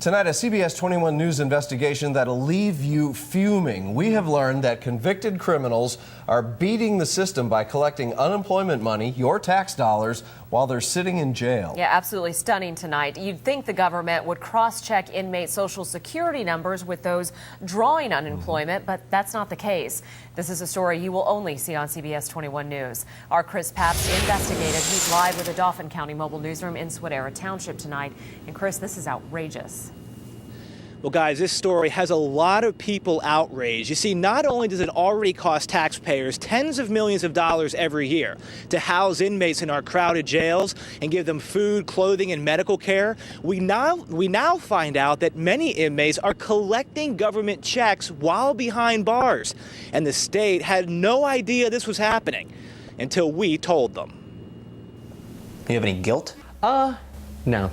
Tonight, a CBS 21 News investigation that'll leave you fuming. We have learned that convicted criminals are beating the system by collecting unemployment money, your tax dollars, while they're sitting in jail. Yeah, absolutely stunning tonight. You'd think the government would cross-check inmate Social Security numbers with those drawing unemployment, but that's not the case. This is a story you will only see on CBS 21 News. Our Chris Papst investigated. He's live with the Dauphin County Mobile Newsroom in Swadera Township tonight. And Chris, this is outrageous. Well, guys, this story has a lot of people outraged. You see, not only does it already cost taxpayers tens of millions of dollars every year to house inmates in our crowded jails and give them food, clothing, and medical care, we now find out that many inmates are collecting government checks while behind bars. And the state had no idea this was happening until we told them. You have any guilt? No,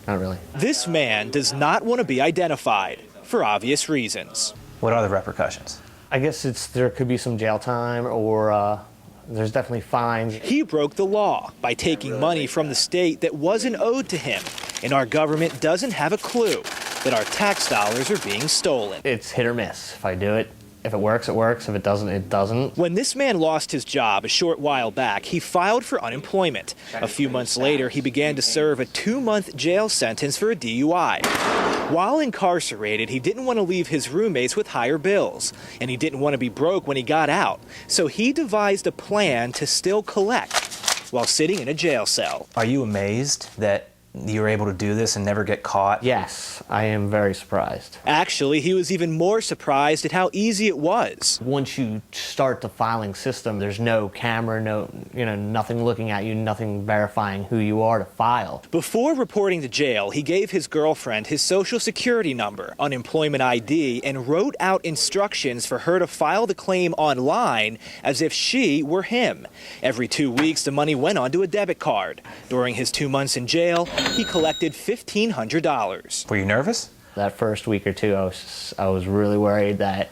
not really. This man does not want to be identified for obvious reasons. What are the repercussions? I guess there could be some jail time, or there's definitely fines. He broke the law by taking money from the state that wasn't owed to him, and our government doesn't have a clue that our tax dollars are being stolen. It's hit or miss. If I do it, if it works, it works. If it doesn't, it doesn't. When this man lost his job a short while back, he filed for unemployment. A few months later, he began to serve a 2-month jail sentence for a DUI. While incarcerated, he didn't want to leave his roommates with higher bills, and he didn't want to be broke when he got out. So he devised a plan to still collect while sitting in a jail cell. Are you amazed that you were able to do this and never get caught? Yes, I am very surprised. Actually, he was even more surprised at how easy it was. Once you start the filing system, there's no camera, nothing looking at you, nothing verifying who you are to file. Before reporting to jail, he gave his girlfriend his Social Security number, unemployment ID, and wrote out instructions for her to file the claim online as if she were him. Every 2 weeks, the money went onto a debit card. During his 2 months in jail, he collected $1,500. Were you nervous? That first week or two, I was really worried that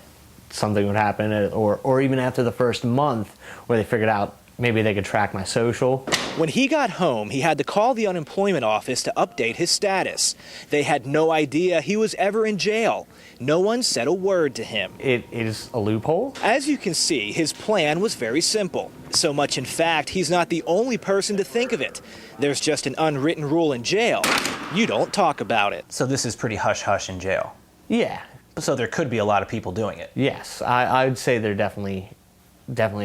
something would happen, or even after the first month where they figured out maybe they could track my social. When he got home, he had to call the unemployment office to update his status. They had no idea he was ever in jail. No one said a word to him. It is a loophole. As you can see, his plan was very simple. So much, in fact, he's not the only person to think of it. There's just an unwritten rule in jail. You don't talk about it. So this is pretty hush-hush in jail. Yeah. So there could be a lot of people doing it. Yes, I would say there definitely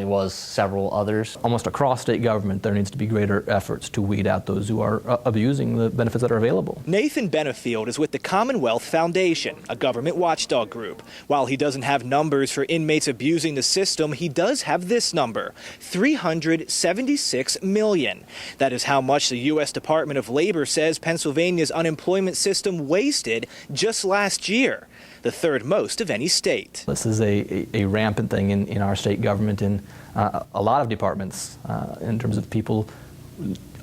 was several others. Almost across state government, there needs to be greater efforts to weed out those who are abusing the benefits that are available. Nathan Benefield is with the Commonwealth Foundation, a government watchdog group. While he doesn't have numbers for inmates abusing the system, he does have this number, 376 million. That is how much the U.S. Department of Labor says Pennsylvania's unemployment system wasted just last year, the third most of any state. This is a rampant thing in our state government, in a lot of departments, in terms of people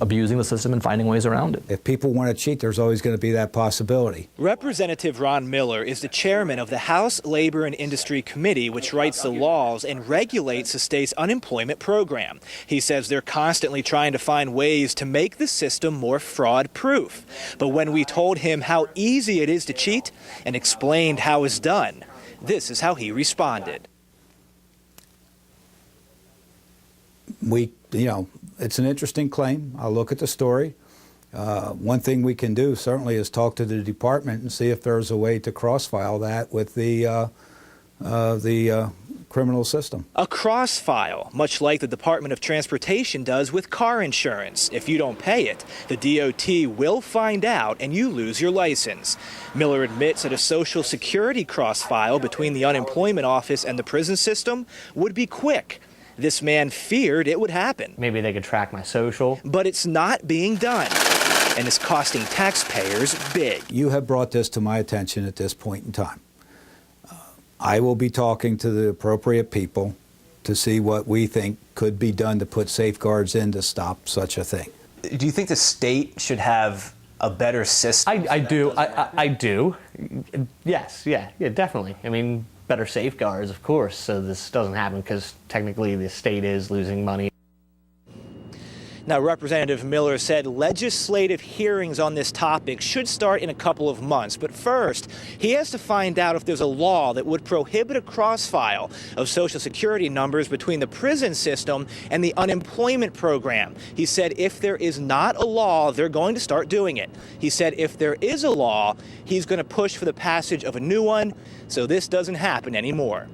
abusing the system and finding ways around it. If people want to cheat, there's always going to be that possibility. Representative Ron Miller is the chairman of the House Labor and Industry Committee, which writes the laws and regulates the state's unemployment program. He says they're constantly trying to find ways to make the system more fraud-proof. But when we told him how easy it is to cheat and explained how it's done, this is how he responded. It's an interesting claim. I'll look at the story. One thing we can do certainly is talk to the department and see if there's a way to cross-file that with the criminal system. A cross-file, much like the Department of Transportation does with car insurance. If you don't pay it, the DOT will find out and you lose your license. Miller admits that a Social Security cross-file between the unemployment office and the prison system would be quick. This man feared it would happen. Maybe they could track my social. But it's not being done, and it's costing taxpayers big. You have brought this to my attention at this point in time. I will be talking to the appropriate people to see what we think could be done to put safeguards in to stop such a thing. Do you think the state should have a better system? I do. Yes, yeah, definitely. I mean, better safeguards, of course, so this doesn't happen, because technically the state is losing money. Now, Representative Miller said legislative hearings on this topic should start in a couple of months. But first, he has to find out if there's a law that would prohibit a cross-file of Social Security numbers between the prison system and the unemployment program. He said if there is not a law, they're going to start doing it. He said if there is a law, he's going to push for the passage of a new one so this doesn't happen anymore.